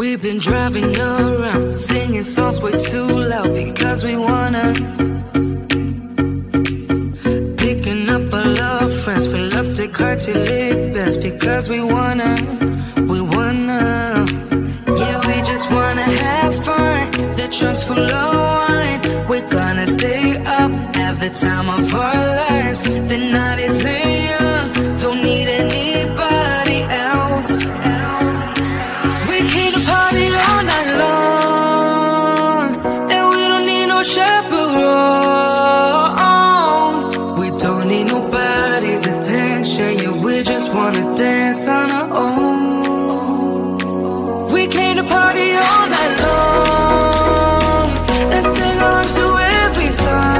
We've been driving around, singing songs way too loud because we wanna. Picking up our love friends, fill up the car till it bends because we wanna. Yeah, we just wanna have fun. The trunk's full of wine. We're gonna stay up, have the time of our lives. The night is young, don't need anybody else. We came to party all night long, and we don't need no chaperone. We don't need nobody's attention, yeah, we just wanna dance on our own. We came to party all night long and sing along to every song.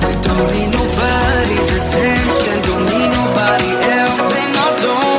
We don't need nobody's attention, don't need nobody else in our dome.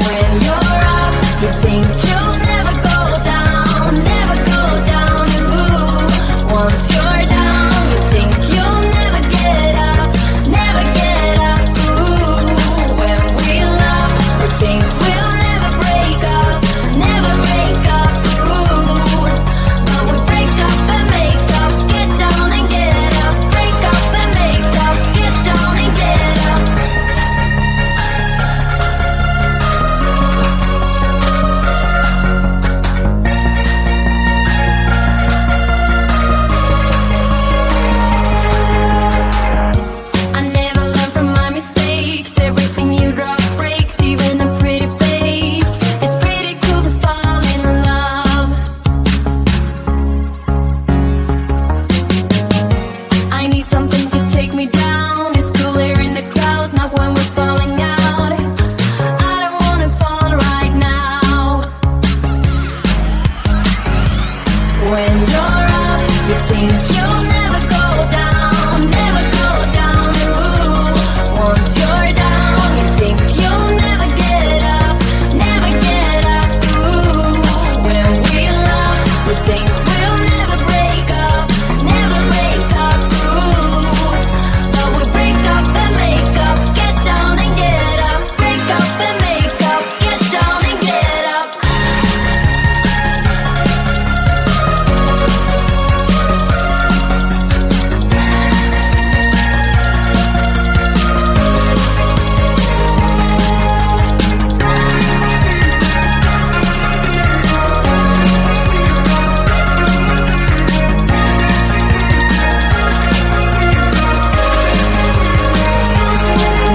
When you're up, you think you'll never go down, never go down. Ooh, once you're down, you think you'll never get up, never get up. Ooh, when we love, we think we'll never break up, never break up. Ooh, but we break up and make up, get down and get up, break up and make up, get down and get up. I never learn from my mistakes. Everything you drop breaks, even a pretty face. It's pretty cool to fall in love. I need something to take me down. It's cooler in the clouds, not when we're falling out. I don't wanna fall right now. When you're up, you think you'll never go down, never go down. Ooh, once you're down, you think you'll never get up, never get up. Ooh, when we love, we think we'll never break up, never break up. Ooh, but we break up and make up, get down and get up, break up and make up, get down and get up.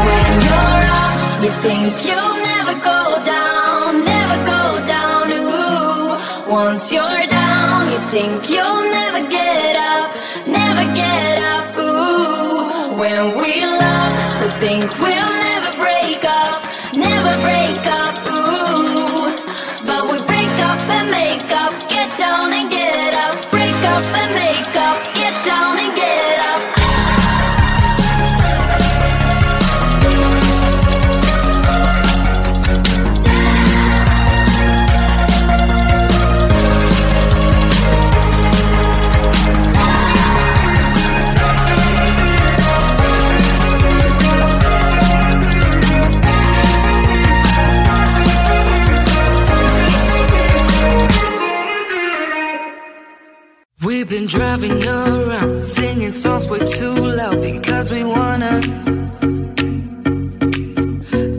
When you're up, you think you'll never go down, never go down. Ooh, once you're down, you think you'll never get up, never get up. Ooh, when we love, we think we'll never break up, never break up. Ooh, but we break up and make up, get down and get up, break up and make up, get down and get up. We've been driving around, singing songs way too loud because we wanna.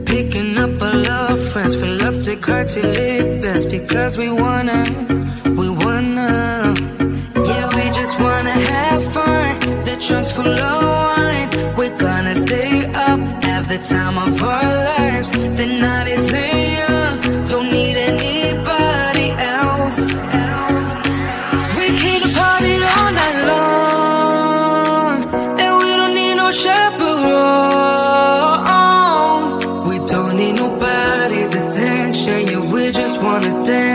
Picking up our love friends, fill up the car till it bends because we wanna, we wanna. Yeah, we just wanna have fun. The trunk's full of wine. We're gonna stay up, have the time of our lives. The night is young, don't need anybody else. We came to party all night long, and we don't need no chaperone. We don't need nobody's attention, yeah, we just wanna dance.